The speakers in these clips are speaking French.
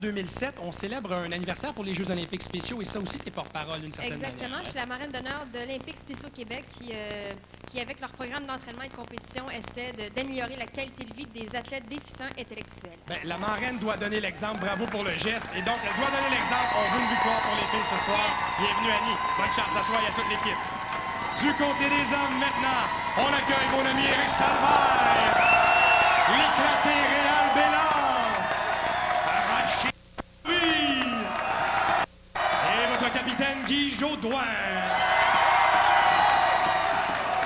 2007, on célèbre un anniversaire pour les Jeux olympiques spéciaux et ça aussi, t'es porte-parole d'une certaine manière. Exactement. Je suis la marraine d'honneur de l'Olympique Spéciaux Québec qui, avec leur programme d'entraînement et de compétition, essaie d'améliorer la qualité de vie des athlètes déficients intellectuels. Bien, la marraine doit donner l'exemple. Bravo pour le geste. Et donc, elle doit donner l'exemple. On veut une victoire pour les filles ce soir. Bienvenue, Annie. Bonne chance à toi et à toute l'équipe. Du côté des hommes, maintenant, on accueille mon ami Éric Salvaire, l'éclaté Réal Bélan, arraché et votre capitaine Guy Jodoin.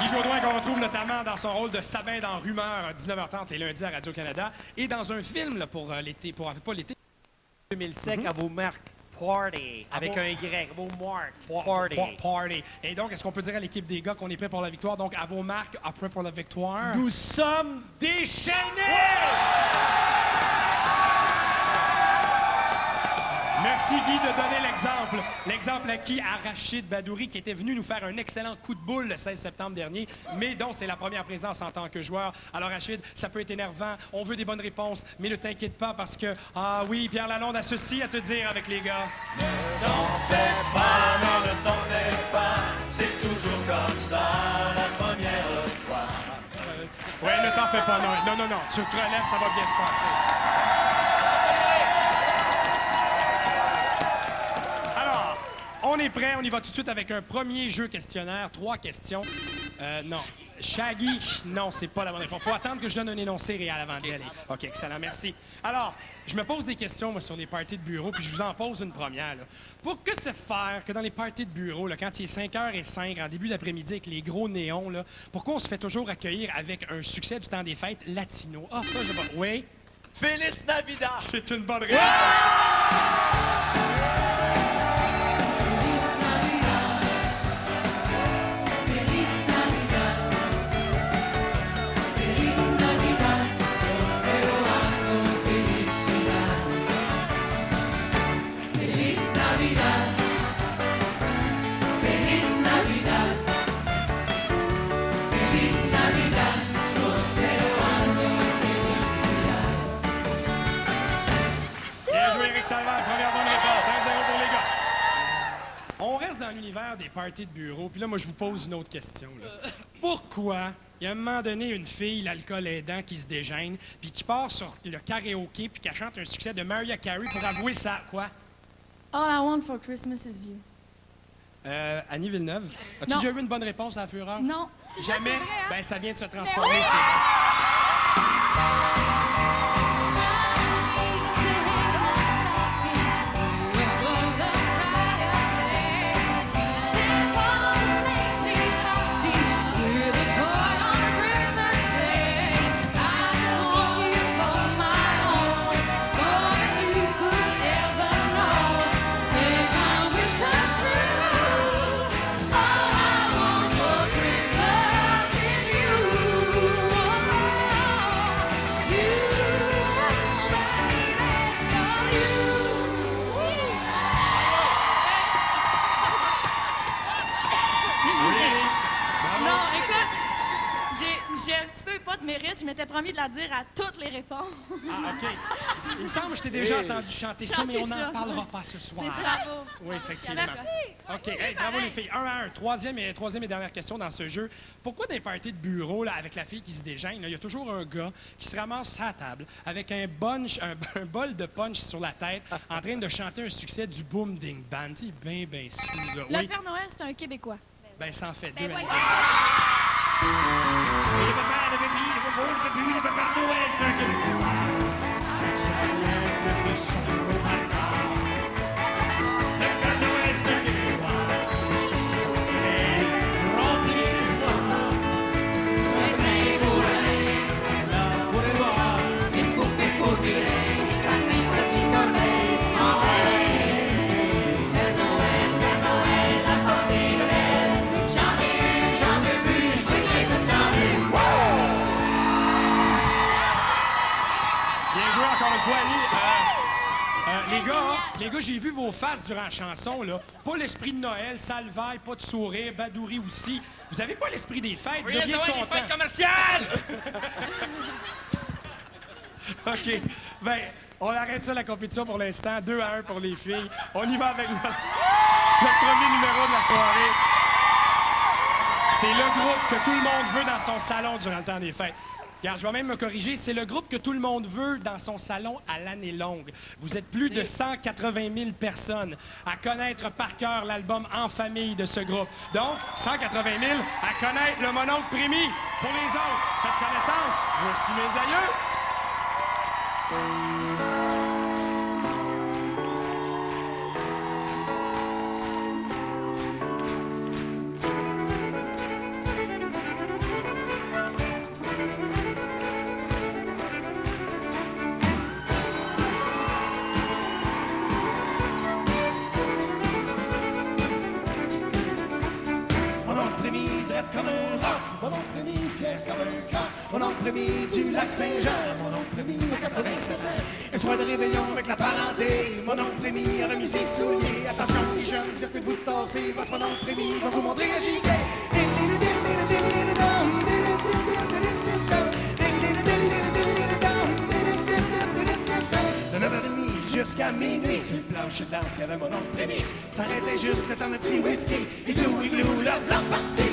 Guy Jodoin qu'on retrouve notamment dans son rôle de Sabin dans Rumeur à 19h30 les lundis à Radio-Canada et dans un film là, pour l'été, pas l'été. 2007 à vos marques Party, avec un Y, vos marques Party. Party. Et donc, est-ce qu'on peut dire à l'équipe des gars qu'on est prêt pour la victoire? Donc, à vos marques, à prêt pour la victoire. Nous sommes déchaînés! Merci Guy de donner l'exemple. L'exemple à qui? À Rachid Badouri qui était venu nous faire un excellent coup de boule le 16 septembre dernier, mais dont c'est la première présence en tant que joueur. Alors Rachid, ça peut être énervant, on veut des bonnes réponses, mais ne t'inquiète pas parce que, ah oui, Pierre Lalonde a ceci à te dire avec les gars. Ne t'en fais pas, non, ne t'en fais pas, c'est toujours comme ça la première fois. Ouais, ne t'en fais pas, non, non, non, tu te relèves, ça va bien se passer. On est prêt, on y va tout de suite avec un premier jeu questionnaire, 3 questions. Non. Shaggy, non, c'est pas la bonne réponse. Faut attendre que je donne un énoncé réel avant d'y aller. OK, excellent, merci. Alors, je me pose des questions, moi, sur les parties de bureau, puis je vous en pose une première. Là. Pour que se faire que dans les parties de bureau, là, quand il est 5h05, en début d'après-midi, avec les gros néons, là, pourquoi on se fait toujours accueillir avec un succès du temps des fêtes latino? Ah, ça, je sais pas. Oui? Feliz Navidad! C'est une bonne réponse. Première bonne réponse, 1-0 pour les gars. On reste dans l'univers des parties de bureau, puis là, moi, je vous pose une autre question. Là. Pourquoi, il y a un moment donné, une fille, l'alcool aidant, qui se dégêne, puis qui part sur le karaoké, puis qui chante un succès de Mariah Carey pour avouer ça, quoi? All I want for Christmas is you. Annie Villeneuve, as-tu déjà eu une bonne réponse à la fureur? Non. Jamais? Ouais, c'est vrai, hein? Ben, ça vient de se transformer, oui! J'ai un petit peu pas de mérite. Je m'étais promis de la dire à toutes les réponses. Ah, OK. Il me semble que je t'ai déjà entendu chanter ça, mais on n'en parlera pas ce soir. C'est ça. Oui, effectivement. Merci. OK. Hey, bravo les filles. 1-1. Troisième et dernière question dans ce jeu. Pourquoi dans les parties de bureau, là, avec la fille qui se dégêne, il y a toujours un gars qui se ramasse à la table avec un bol de punch sur la tête en train de chanter un succès du Boom Ding Band? Tu sais, bien smooth, là. Le Oui. Père Noël, c'est un Québécois. Ben, ça en fait deux. Ben, Annie. Les gars, j'ai vu vos faces durant la chanson, là. Pas l'esprit de Noël, Salvaille, pas de sourire, Badouri aussi. Vous avez pas l'esprit des fêtes, vous deviez être content. commerciales! OK. Ben, On arrête ça, la compétition, pour l'instant. 2-1 pour les filles. On y va avec notre premier numéro de la soirée. C'est le groupe que tout le monde veut dans son salon durant le temps des fêtes. Regarde, je vais même me corriger. C'est le groupe que tout le monde veut dans son salon à l'année longue. Vous êtes plus de 180 000 personnes à connaître par cœur l'album En famille de ce groupe. Donc, 180 000 à connaître le mononcle Prémy. Pour les autres, faites connaissance. Voici mes aïeux. Comme un roc, mon oncle Rémi, fier comme un coq. Mon oncle Rémi du lac Saint-Jean, mon oncle Rémi a 87 ans. Un soir de réveillon avec la parenté, mon oncle Rémi a remis ses souliers. Attention les jeunes, circuit de vous tasser, parce que mon oncle Rémi va vous montrer à gilet. De 9h30 jusqu'à minuit, sur le plancher de danse, il y avait mon oncle Rémi. S'arrêtait juste le temps de petit whisky. Igloo, igloo, la blanc parti.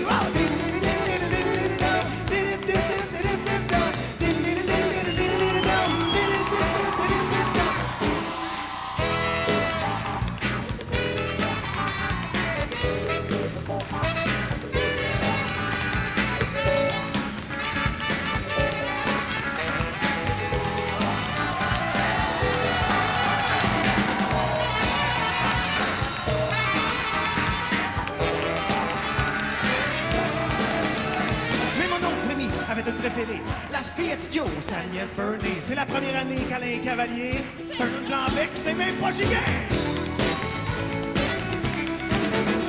La Fiat-Dio, sa nièce Bernie. C'est la première année qu'Alain Cavalier. C'est un blanc-bec, c'est même pas giga.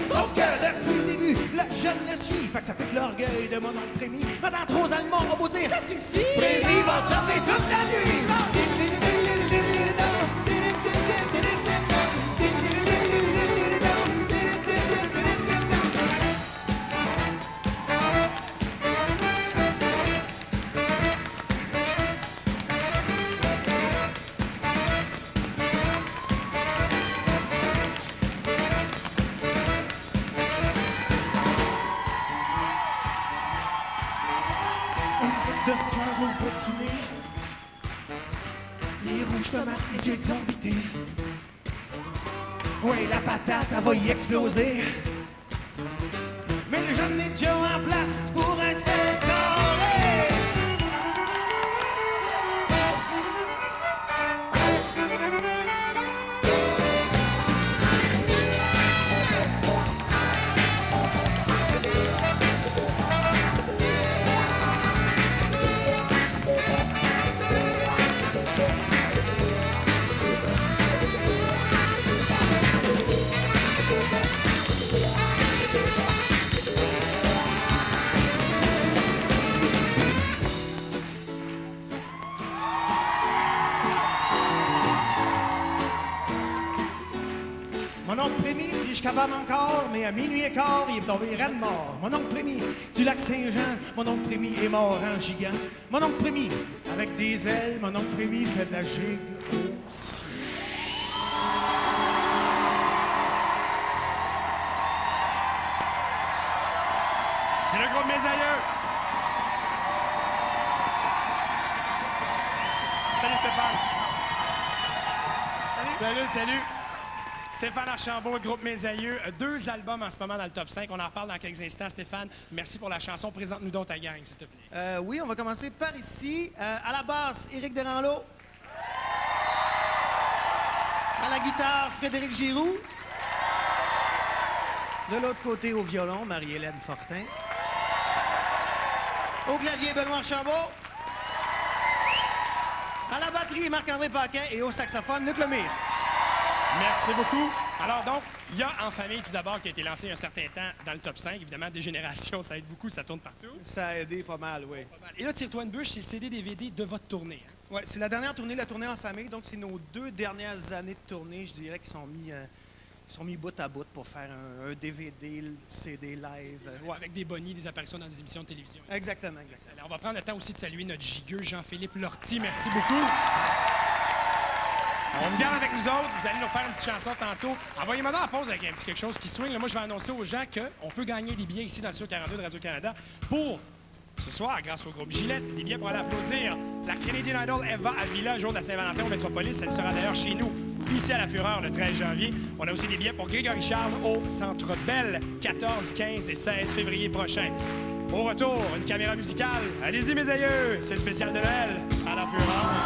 Sauf que depuis le début, le jeune le suit. Fait que ça fait que l'orgueil de mon oncle Prémy. Madame trop allemand, on va dire. Ça suffit! Prémy va taper toute la nuit. De soir au bout du nez, les rouges tomates, les yeux exorbités. Oui, la patate, elle va y exploser. Mais le jeune est déjà en place pour un seul carré. Mon oncle Prémy dit je suis capable encore, mais à minuit et quart, il est tombé raide mort. Mon oncle Prémy du lac Saint-Jean, mon oncle Prémy est mort en gigant. Mon oncle Prémy avec des ailes, mon oncle Prémy fait de la gigue. C'est le groupe Mes aïeux. Salut Stéphane. Salut. Stéphane Archambault, le groupe Mes aïeux. 2 albums en ce moment dans le top 5. On en reparle dans quelques instants. Stéphane, merci pour la chanson. Présente-nous donc ta gang, s'il te plaît. Oui, on va commencer par ici. À la basse, Éric Desranleau. À la guitare, Frédéric Giroux. De l'autre côté, au violon, Marie-Hélène Fortin. Au clavier, Benoît Archambault. À la batterie, Marc-André Paquin. Et au saxophone, Luc Lemire. Merci beaucoup. Alors donc, il y a En famille tout d'abord qui a été lancé il y a un certain temps dans le top 5. Évidemment, des générations, ça aide beaucoup, ça tourne partout. Ça a aidé pas mal, oui. Et là, tire-toi une bûche, c'est le CD-DVD de votre tournée. Hein? Oui, c'est la dernière tournée, la tournée En famille. Donc, c'est nos 2 dernières années de tournée, je dirais, qui sont mis bout à bout pour faire un DVD, CD live. Ouais, avec des bonnies, des apparitions dans des émissions de télévision. Exactement. Alors, on va prendre le temps aussi de saluer notre gigueux Jean-Philippe Lortie. Merci beaucoup. On me garde avec nous autres. Vous allez nous faire une petite chanson tantôt. Envoyez-moi dans la pause avec un petit quelque chose qui swing. Là, moi, je vais annoncer aux gens qu'on peut gagner des billets ici dans le Studio 42 de Radio-Canada pour ce soir, grâce au groupe Gillette, des billets pour aller applaudir la Canadian Idol Eva Avila, jour de la Saint-Valentin au Métropolis. Elle sera d'ailleurs chez nous, ici à la Fureur, le 13 janvier. On a aussi des billets pour Grégory Charles au Centre Bell, 14, 15 et 16 février prochain. Au retour, une caméra musicale. Allez-y, mes aïeux! C'est le spécial de Noël à la Fureur.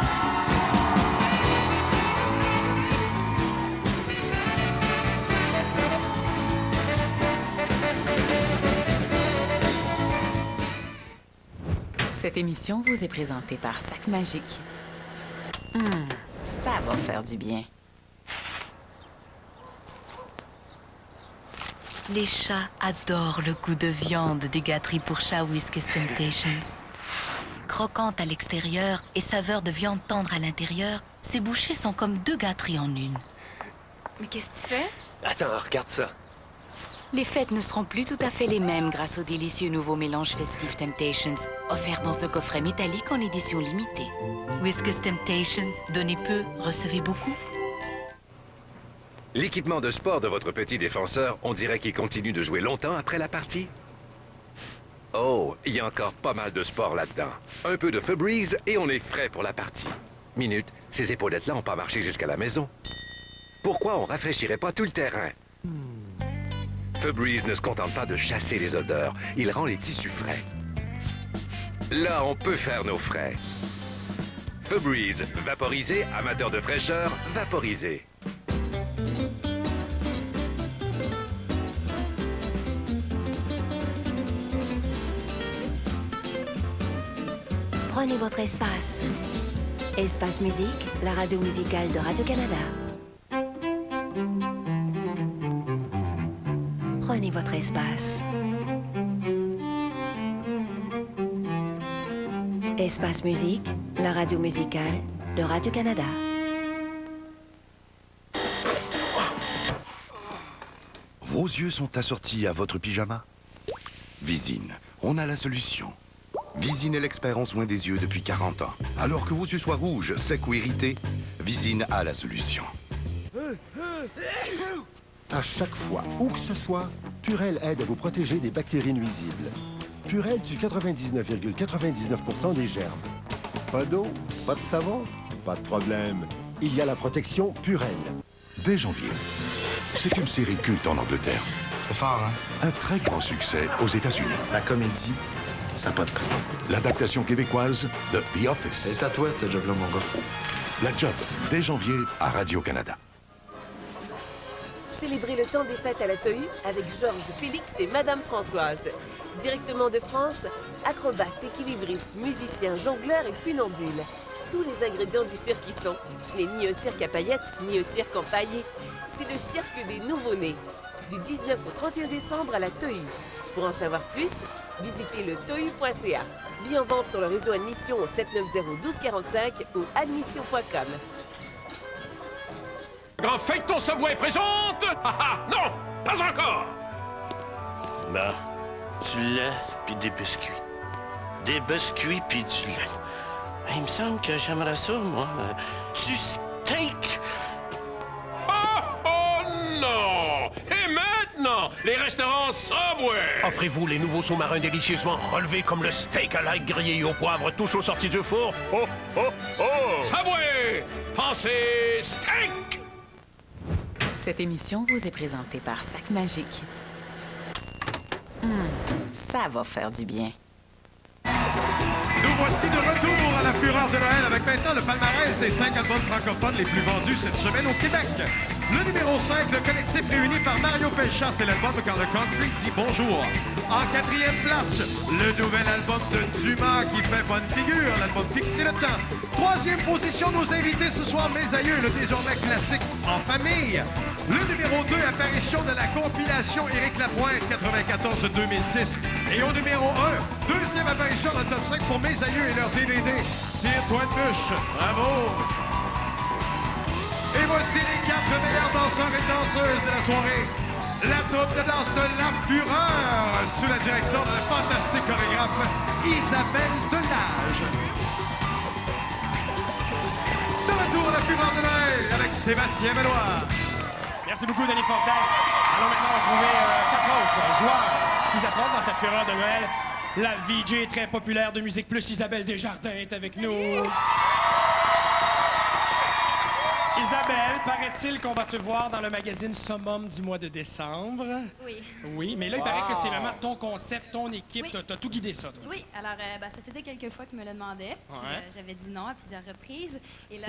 Cette émission vous est présentée par Sac Magique. Ça va faire du bien. Les chats adorent le goût de viande des gâteries pour chat Whiskas Temptations. Croquantes à l'extérieur et saveur de viande tendre à l'intérieur, ces bouchées sont comme 2 gâteries en une. Mais qu'est-ce que tu fais? Attends, regarde ça. Les fêtes ne seront plus tout à fait les mêmes grâce au délicieux nouveau mélange Festive Temptations, offert dans ce coffret métallique en édition limitée. Whiskas Temptations, donnez peu, recevez beaucoup. L'équipement de sport de votre petit défenseur, on dirait qu'il continue de jouer longtemps après la partie. Oh, il y a encore pas mal de sport là-dedans. Un peu de Febreze et on est frais pour la partie. Minute, ces épaulettes-là n'ont pas marché jusqu'à la maison. Pourquoi on rafraîchirait pas tout le terrain? Febreze ne se contente pas de chasser les odeurs, il rend les tissus frais. Là, on peut faire nos frais. Febreze, vaporisé, amateur de fraîcheur, vaporisé. Prenez votre espace. Espace Musique, la radio musicale de Radio-Canada. Prenez votre espace. Espace Musique, la radio musicale de Radio-Canada. Vos yeux sont assortis à votre pyjama? Visine, on a la solution. Visine est l'expert en soins des yeux depuis 40 ans. Alors que vos yeux soient rouges, secs ou irrités, Visine a la solution. À chaque fois, où que ce soit, Purell aide à vous protéger des bactéries nuisibles. Purell tue 99,99% des germes. Pas d'eau, pas de savon, pas de problème. Il y a la protection Purell. Dès janvier, c'est une série culte en Angleterre. C'est fort, hein? Un très grand succès aux États-Unis. La comédie, ça n'a pas de prix. L'adaptation québécoise de The Office. C'est à toi, ce job-là, mon gars. La Job, dès janvier, à Radio-Canada. Célébrez le temps des fêtes à la Tohu avec Georges Félix et Madame Françoise. Directement de France, acrobates, équilibristes, musiciens, jongleurs et funambules. Tous les ingrédients du cirque y sont. Ce n'est ni un cirque à paillettes, ni un cirque empaillé. C'est le cirque des nouveau-nés. Du 19 au 31 décembre à la Tohu. Pour en savoir plus, visitez le tohu.ca. Billets en vente sur le réseau Admission au 790-1245 ou admission.com. Grand feuilleton Subway présente... non, pas encore. Bah, du lait puis des biscuits. Des biscuits puis du lait. Il me semble que j'aimerais ça, moi. Du steak. Oh non! Et maintenant, les restaurants Subway! Offrez-vous les nouveaux sous-marins délicieusement relevés comme le steak à l'ail grillé au poivre tout chaud sorti du four. Oh, oh, oh! Subway! Pensez steak! Cette émission vous est présentée par Sac Magique. Ça va faire du bien. Nous voici de retour à la Fureur de Noël avec maintenant le palmarès des 5 albums francophones les plus vendus cette semaine au Québec. Le numéro 5, le collectif réuni par Mario Pelchat, c'est l'album Quand le country dit bonjour. En 4e place, le nouvel album de Dumas qui fait bonne figure, l'album Fixer le temps. 3e position, nos invités ce soir, Mes aïeux, le désormais classique En famille. Le numéro 2, apparition de la compilation Éric Lapointe 94-2006. Et au numéro 1, deuxième apparition dans le top 5 pour Mes aïeux et leur DVD. Tire-toi une bûche. Bravo! Et voici les 4 meilleurs danseurs et danseuses de la soirée. La troupe de danse de La Fureur, sous la direction de la fantastique chorégraphe Isabelle Delage. retour à la fureur de Noël avec Sébastien Benoît. Merci beaucoup, Denis Fortin. Allons maintenant retrouver 4 autres joueurs qui s'affrontent dans cette fureur de Noël. La VJ très populaire de Musique Plus, Isabelle Desjardins, est avec nous. Isabelle, paraît-il qu'on va te voir dans le magazine Summum du mois de décembre. Oui. Oui, mais là, il paraît que c'est vraiment ton concept, ton équipe. Oui. T'as tout guidé ça, toi. Oui, alors ça faisait quelques fois qu'il me le demandait. Ouais. J'avais dit non à plusieurs reprises. Et là,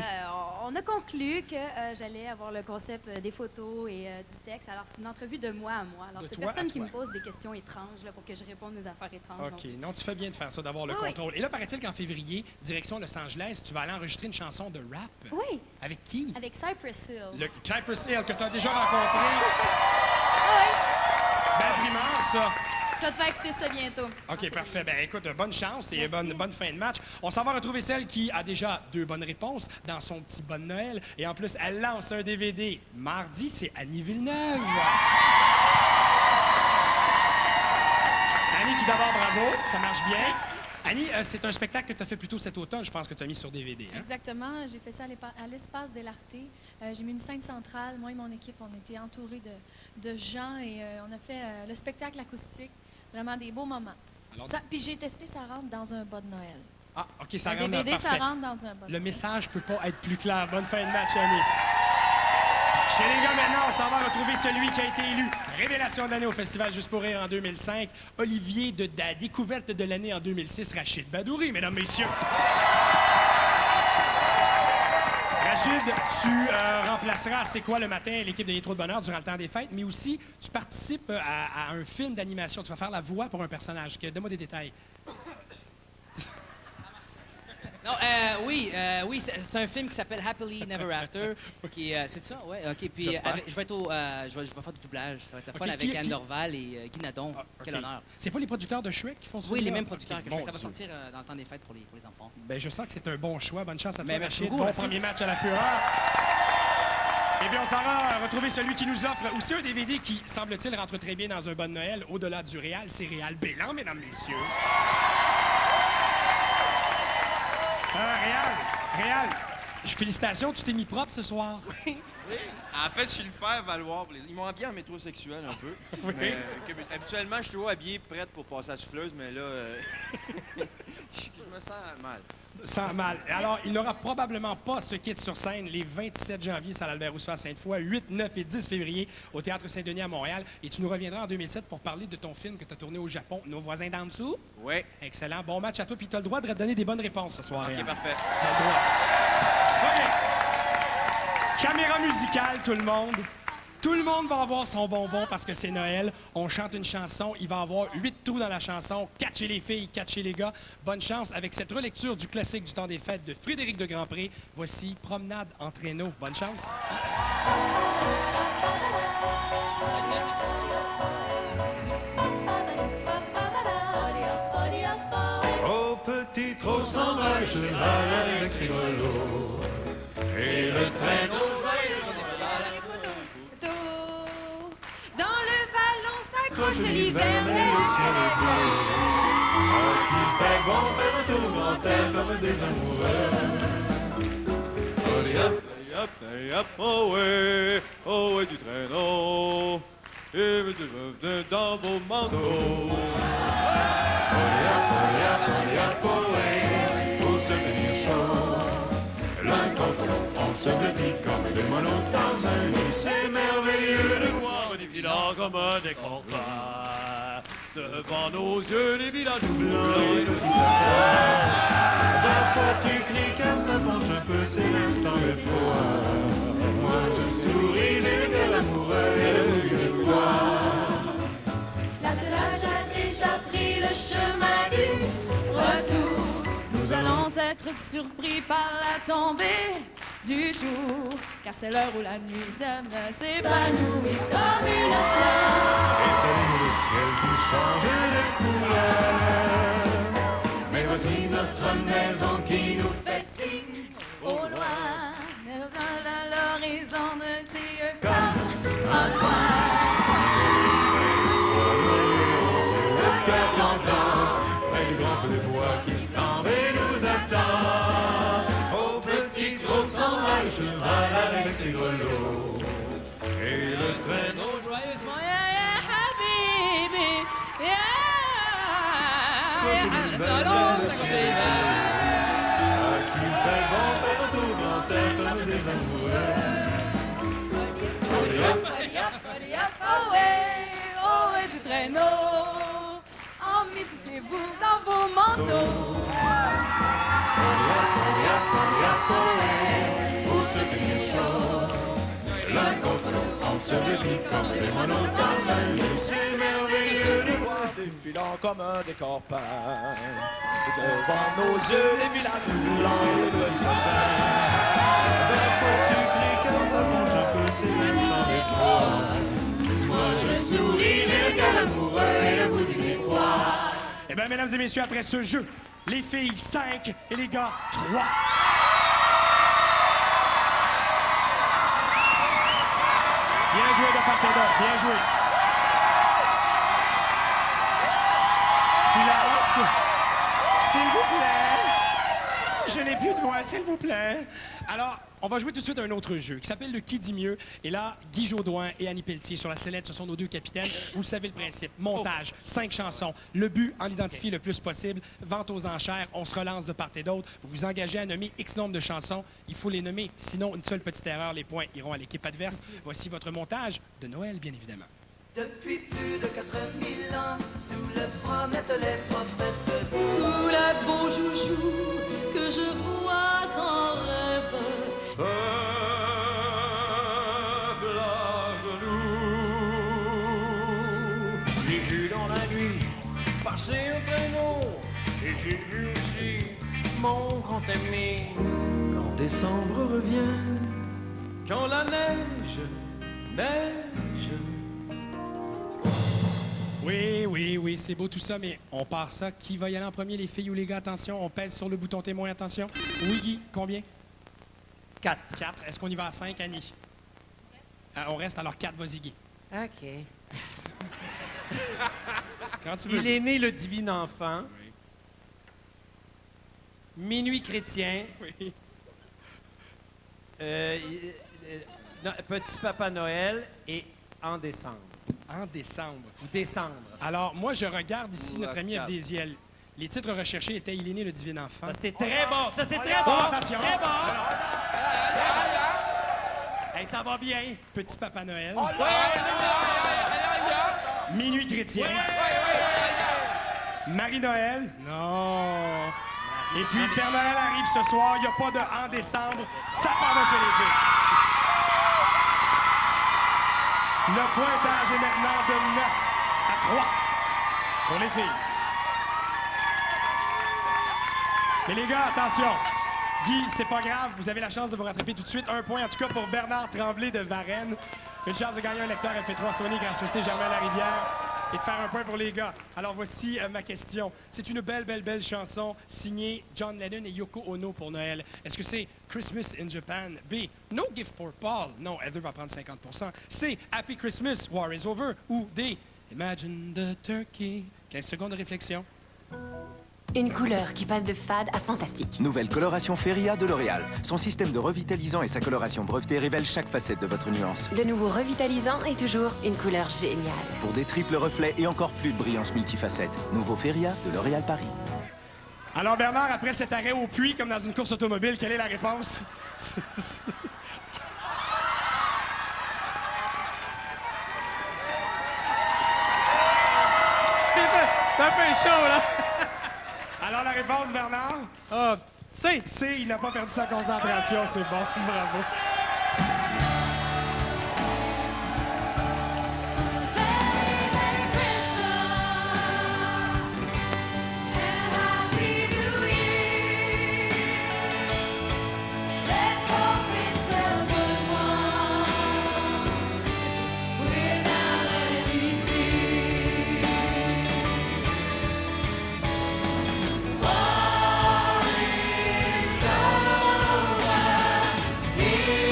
on a conclu que j'allais avoir le concept des photos et du texte. Alors, c'est une entrevue de moi à moi. Alors, De c'est toi personne à qui toi. me pose des questions étranges là, pour que je réponde des affaires étranges. OK. Non, tu fais bien de faire ça, d'avoir le Oui. contrôle. Et là, paraît-il qu'en février, direction Los Angeles, tu vas aller enregistrer une chanson de rap. Oui. Avec qui? Avec Cypress Hill. Le Cypress Hill que tu as déjà rencontré. Oui. Belle primeur, ça. Je vais te faire écouter ça bientôt. OK, parfait. Ben écoute, bonne chance et bonne fin de match. On s'en va retrouver celle qui a déjà 2 bonnes réponses dans son petit bon Noël. Et en plus, elle lance un DVD mardi. C'est Annie Villeneuve. Annie, tout d'abord, bravo. Ça marche bien. Annie, c'est un spectacle que tu as fait plus tôt cet automne, je pense que tu as mis sur DVD. Hein? Exactement. J'ai fait ça à l'espace de l'Arte. J'ai mis une scène centrale. Moi et mon équipe, on était entourés de gens et on a fait le spectacle acoustique. Vraiment des beaux moments. Puis j'ai testé, ça rentre dans un bas de Noël. Ah, OK, ça Le rentre DVD, parfait. ça rentre dans un bas de Le Noël. message peut pas être plus clair. Bonne fin de match, Annie. Chez les gars, maintenant, on s'en va retrouver celui qui a été élu révélation de l'année au Festival Juste pour rire en 2005, Olivier de la découverte de l'année en 2006, Rachid Badouri, mesdames, messieurs. Rachid, tu remplaceras C'est quoi le matin l'équipe de Trop de Bonheur durant le temps des fêtes, mais aussi tu participes à un film d'animation. Tu vas faire la voix pour un personnage. Donne-moi des détails. Non, oui, c'est un film qui s'appelle Happily Never After. C'est ça, ouais, OK. Puis J'espère. je vais faire du doublage. Ça va être le fun OK, avec qui- Anne Dorval et Guy Nadon. Quel OK. honneur. C'est pas les producteurs de Shrek qui font ça? Oui, les mêmes producteurs que Mon Shrek. Ça va Dieu. sortir dans le temps des fêtes pour les enfants. Ben, je sens que c'est un bon choix. Bonne chance à toi, Ben, merci Rachid. beaucoup, Bon merci. premier match à la Fureur. Eh bien, on s'en va retrouver celui qui nous offre aussi un DVD qui, semble-t-il, rentre très bien dans un bon Noël. Au-delà du Réal, c'est Réal Bélan, mesdames, messieurs. Réal, félicitations, tu t'es mis propre ce soir. Oui. En fait, je suis le faire valoir. Ils m'ont habillé en métrosexuel un peu. Oui. Mais, habituellement, je suis toujours habillé prête pour passer à la souffleuse, mais là, je me sens mal. Sans mal. Alors, il n'aura probablement pas ce kit sur scène les 27 janvier, salle Albert Rousseau à Sainte-Foy, 8, 9 et 10 février au Théâtre Saint-Denis à Montréal. Et tu nous reviendras en 2007 pour parler de ton film que tu as tourné au Japon, Nos voisins d'en dessous. Oui. Excellent. Bon match à toi. Puis tu as le droit de donner des bonnes réponses ce soir. OK, Réal. parfait. T'as le droit. OK. Caméra musicale, tout le monde. Tout le monde va avoir son bonbon parce que c'est Noël. On chante une chanson. Il va y avoir 8 trous dans la chanson. 4 chez les filles, 4 chez les gars. Bonne chance avec cette relecture du classique du temps des fêtes de Frédéric de Grandpré. Voici Promenade en traîneau. Bonne chance. Au petit trot s'en va le cheval avec ses grelots. Et le traîneau Dans le vallon s'accroche l'hivernel. qui fait bon faire un tour grand air comme des amoureux. Allez hop, allez hop, oh ouais du traîneau. Et mettez dans vos manteaux. Allez hop, oh ouais, pour se tenir chaud. L'un contre l'autre, on se dit comme des monos dans un nid. C'est merveilleux de voir défilant comme des campagnes. Devant nos yeux, les villages blancs et nos petits sapins. Parfois tu cries car ça penche un peu, c'est l'instant de foi. Moi je souris, j'ai le cœur amoureux et le goût de voir. L'attelage a déjà pris le chemin du retour. Nous allons être surpris par la tombée du jour. Car c'est l'heure où la nuit s'épanouit comme une fleur. Et c'est le ciel qui change de couleur. Mais voici notre maison qui nous fait signe Au loin, à l'horizon de tes yeux comme un le cœur l'entend, près du grand feu de bois qui flambe et nous attend. Au petit trot sans allons, 50 hivers. Qui fait bon faire un tour grand air comme des amoureux. Hurry up, oh ouais, du traîneau. Emmitouflez-vous dans vos manteaux. Pour se tenir chaud, l'un contre l'autre, on se dit comme des moineaux dans un lit. C'est merveilleux de voir défilant comme un décor peint. Devant nos yeux, les villages roulants et les petits sapins. Faut-il que ça bouge un peu ces instants d'effroi? Moi je souris, j'ai le cœur amoureux et le bout du nez froid. Eh bien, mesdames et messieurs, après ce jeu, les filles 5 et les gars 3. Bien joué de part et d'autre, bien joué. Silence, s'il vous plaît. Je n'ai plus de voix, s'il vous plaît. Alors, on va jouer tout de suite à un autre jeu qui s'appelle le Qui dit mieux. Et là, Guy Jodoin et Annie Pelletier sur la sellette, ce sont nos deux capitaines. Vous savez le principe. Montage, 5 chansons. Le but, en identifier le plus possible. Vente aux enchères, on se relance de part et d'autre. Vous vous engagez à nommer X nombre de chansons. Il faut les nommer. Sinon, une seule petite erreur, les points iront à l'équipe adverse. Voici votre montage de Noël, bien évidemment. Depuis plus de 4000 ans, nous le promettent les prophètes. Tous les beaux joujoux que je vois en rêve. Peuple à genoux. J'ai vu dans la nuit passer un traîneau. Et j'ai vu aussi mon grand aimé. Quand décembre revient, quand la neige neige. Oui, c'est beau tout ça, mais on part ça. Qui va y aller en premier, les filles ou les gars? Attention, on pèse sur le bouton témoin, attention. Oui, Guy, combien? 4. 4. Est-ce qu'on y va à 5, Annie? On reste, alors 4, vas-y, Guy. OK. Quand tu veux. Il est né le divin enfant. Oui. Minuit chrétien. Oui. Petit Papa Noël et en décembre. En décembre. Ou décembre. Alors, moi, je regarde ici notre ami FDZL. Les titres recherchés étaient Il est né le divin enfant. Ça, c'est très bon. Ça, c'est très bon. Attention. Très bon. Hey, ça va bien. Petit Papa Noël. Oh, Minuit chrétien. Marie-Noël. Non. Et puis, Père Noël arrive ce soir. Il n'y a pas de en décembre. Ça s'en va chez les filles. Le pointage est maintenant de 9 à 3 pour les filles. Mais les gars, attention. Guy, c'est pas grave, vous avez la chance de vous rattraper tout de suite. 1 point, en tout cas, pour Bernard Tremblay de Varennes. Une chance de gagner un lecteur MP3 Sony grâce au Société Germain Larivière et de faire 1 point pour les gars. Alors, voici ma question. C'est une belle chanson signée John Lennon et Yoko Ono pour Noël. Est-ce que c'est Christmas in Japan? B. No Gift for Paul? Non, Heather va prendre 50%. C. Happy Christmas, War is Over? Ou D. Imagine the Turkey? 15 secondes de réflexion. Une couleur qui passe de fade à fantastique. Nouvelle coloration Feria de L'Oréal. Son système de revitalisant et sa coloration brevetée révèlent chaque facette de votre nuance. De nouveau revitalisant et toujours une couleur géniale. Pour des triples reflets et encore plus de brillance multifacette. Nouveau Feria de L'Oréal Paris. Alors Bernard, après cet arrêt au puits, comme dans une course automobile, quelle est la réponse? C'est un peu chaud, là. Alors, la réponse, Bernard? C. C, il n'a pas perdu sa concentration, c'est bon, bravo. Here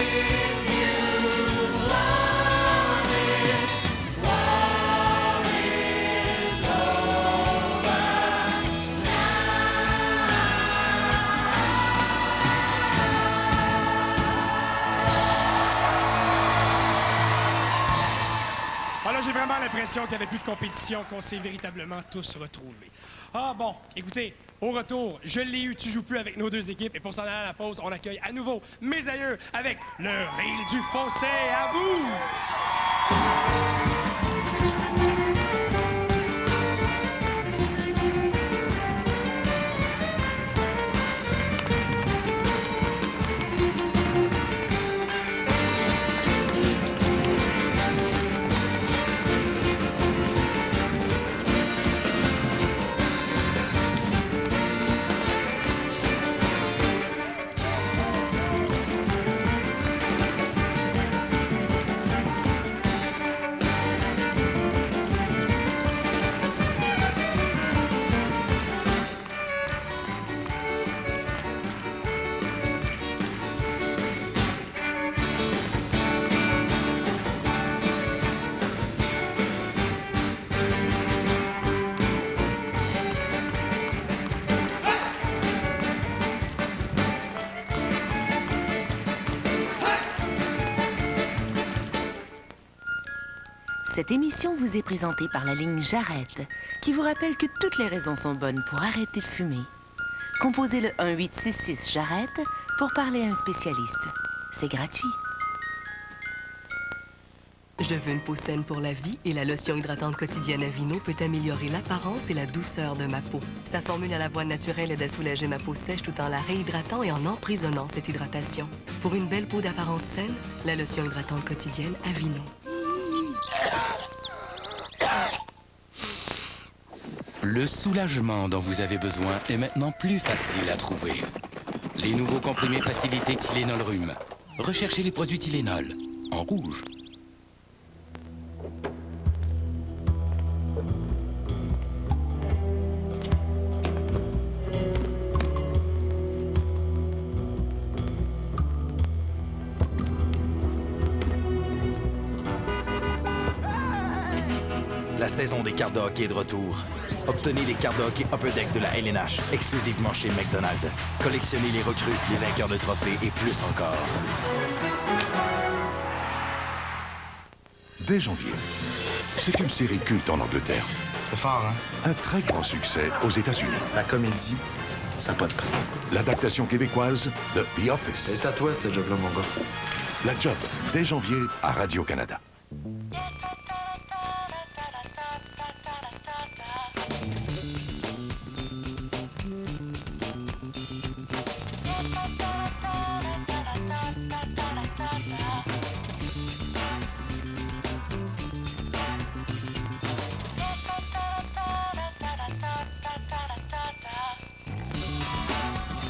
là, j'ai vraiment l'impression qu'il n'y avait plus de compétition, qu'on s'est véritablement tous retrouvés. Ah bon, écoutez, au retour, je l'ai eu, tu joues plus avec nos deux équipes. Et pour s'en aller à la pause, on accueille à nouveau mes aïeux avec le Reel du Fossé. À vous! Cette émission vous est présentée par la ligne J'arrête, qui vous rappelle que toutes les raisons sont bonnes pour arrêter de fumer. Composez le 1-866 J'arrête pour parler à un spécialiste. C'est gratuit. Je veux une peau saine pour la vie et la lotion hydratante quotidienne Aveeno peut améliorer l'apparence et la douceur de ma peau. Sa formule à l'avoine naturelle aide à soulager ma peau sèche tout en la réhydratant et en emprisonnant cette hydratation. Pour une belle peau d'apparence saine, la lotion hydratante quotidienne Aveeno. Le soulagement dont vous avez besoin est maintenant plus facile à trouver. Les nouveaux comprimés facilités Tylenol Rhume. Recherchez les produits Tylenol en rouge. La saison des cartes de hockey est de retour. Obtenez les cartes de hockey Upper Deck de la LNH, exclusivement chez McDonald's. Collectionnez les recrues, les vainqueurs de trophées et plus encore. Dès janvier, c'est une série culte en Angleterre. C'est fort, hein? Un très grand succès aux États-Unis. La comédie, ça n'a pas de prix. L'adaptation québécoise de The Office. C'est à toi, ce job-là, mon gars. La Job, dès janvier, à Radio-Canada.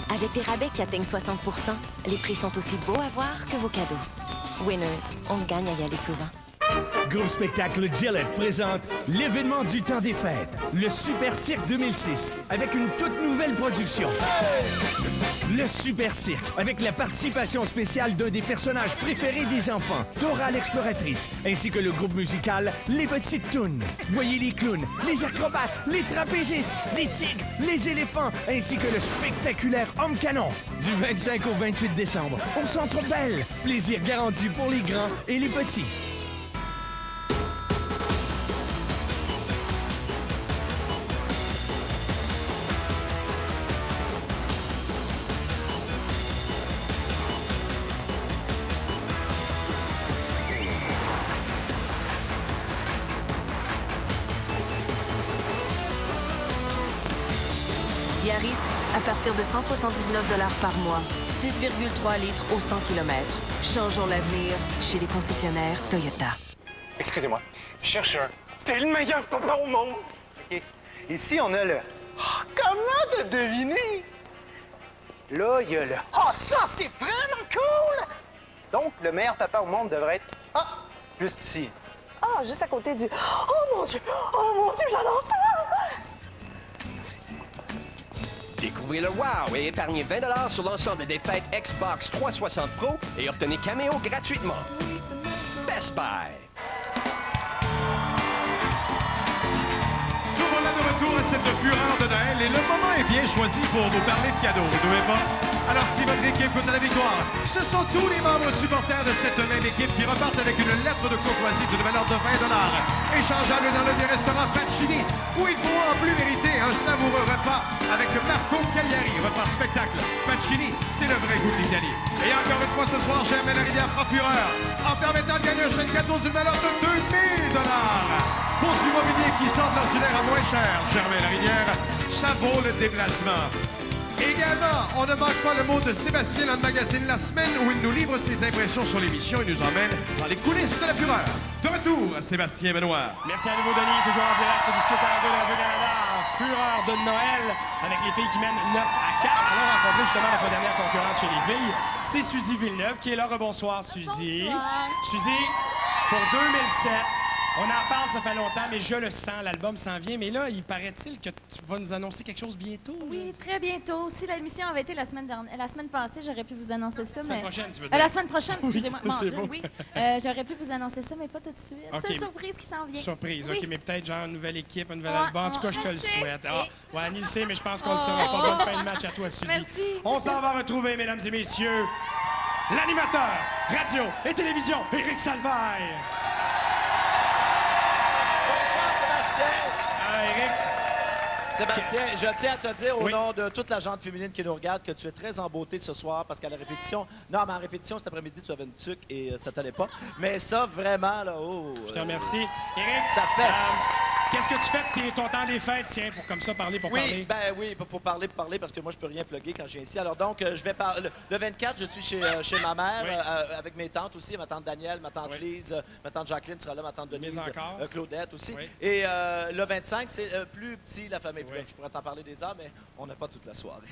Avec des rabais qui atteignent 60%, les prix sont aussi beaux à voir que vos cadeaux. Winners, on gagne à y aller souvent. Groupe Spectacle Gillette présente l'événement du temps des fêtes, le Super Cirque 2006, avec une toute nouvelle production. Le Super Cirque, avec la participation spéciale d'un des personnages préférés des enfants, Dora l'exploratrice, ainsi que le groupe musical Les Petites Tounes. Voyez les clowns, les acrobates, les trapézistes, les tigres, les éléphants, ainsi que le spectaculaire Homme Canon. Du 25 au 28 décembre, au Centre Bell. Plaisir garanti pour les grands et les petits. Yaris, à partir de 179 $ par mois. 6,3 litres au 100 km. Changeons l'avenir chez les concessionnaires Toyota. Excusez-moi, cherche un. T'es le meilleur papa au monde! OK. Ici, on a le... Oh, comment t'as deviné? Là, il y a le... Oh, ça, c'est vraiment cool! Donc, le meilleur papa au monde devrait être... Ah! Juste ici. Ah, juste à côté du... Oh, mon Dieu! Oh, mon Dieu, j'adore ça! Découvrez le wow et épargnez 20 $ sur l'ensemble des fêtes Xbox 360 Pro et obtenez Cameo gratuitement. Best Buy. Nous voilà de retour à cette fureur de Noël et le moment est bien choisi pour vous parler de cadeaux, vous trouvez pas? Alors si votre équipe goûte à la victoire, ce sont tous les membres supporters de cette même équipe qui repartent avec une lettre de courtoisie d'une valeur de 20 $. échangeables dans le des restaurants Pacini, où ils pourront en plus mériter un savoureux repas avec Marco Cagliari, repas spectacle. Pacini, c'est le vrai goût de l'Italie. Et encore une fois ce soir, Germain Larivière prend fureur en permettant de gagner un chèque cadeau d'une valeur de 2000 $. Pour du mobilier qui sort de l'ordinaire à moins cher, Germain Larivière, ça vaut le déplacement. Également, on ne manque pas le mot de Sébastien dans le magazine La Semaine où il nous livre ses impressions sur l'émission et nous emmène dans les coulisses de la fureur. De retour, Sébastien Benoît. Merci à nouveau, Denis, toujours en direct du Studio 42 de Radio-Canada. Fureur de Noël avec les filles qui mènent 9 à 4. Allons rencontrer justement notre dernière concurrente chez les filles. C'est Suzy Villeneuve qui est là. Rebonsoir, Suzy. Bonsoir. Suzy, pour 2007, on en parle, ça fait longtemps, mais je le sens, l'album s'en vient. Mais là, il paraît-il que tu vas nous annoncer quelque chose bientôt. Oui, très bientôt. Si l'émission avait été la semaine passée, j'aurais pu vous annoncer ça. La semaine prochaine, tu veux dire? La semaine prochaine, excusez-moi. Oui, Mon c'est Dieu, beau. oui. J'aurais pu vous annoncer ça, mais pas tout de suite. OK. C'est une surprise qui s'en vient. Surprise, Oui. OK, mais peut-être genre une nouvelle équipe, un nouvel Ouais, album. En tout cas, je te le merci. souhaite. Ah, ouais, Annie le sait, mais je pense qu'on le saura pas. Bonne fin de match à toi, Suzy. Merci. On s'en va retrouver, mesdames et messieurs, l'animateur radio et télévision, Éric Salvaille. Éric. Sébastien, je tiens à te dire au Oui. nom de toute la gente féminine qui nous regarde que tu es très en beauté ce soir parce qu'à la répétition... Non, mais en répétition, cet après-midi, tu avais une tuque et ça t'allait pas. Mais ça, vraiment, là, oh... Je te remercie. Éric, ça fesse. Qu'est-ce que tu fais de ton temps des fêtes, tiens, pour comme ça parler, pour parler? Oui, pour parler, parce que moi, je peux rien plugger quand je viens ici. Alors donc, je vais parler... Le 24, je suis chez ma mère, avec mes tantes aussi, ma tante Danielle, ma tante Lise, ma tante Jacqueline sera là, ma tante Denise, Claudette aussi. Oui. Et le 25, c'est plus petit, la famille. Je pourrais t'en parler des heures, mais on n'a pas toute la soirée.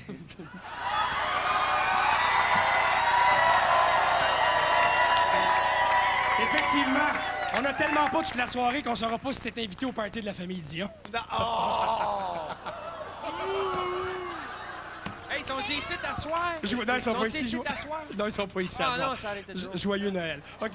Effectivement, on a tellement pas toute la soirée qu'on saura pas si t'es invité au party de la famille Dion. Non. Oh! Hey, ils sont ici à soir. Non, ils sont pas ici. Ici à soir. Non, ils sont pas ici. à Ah soir. non, ça arrêtait de jouer. Joyeux Noël. OK.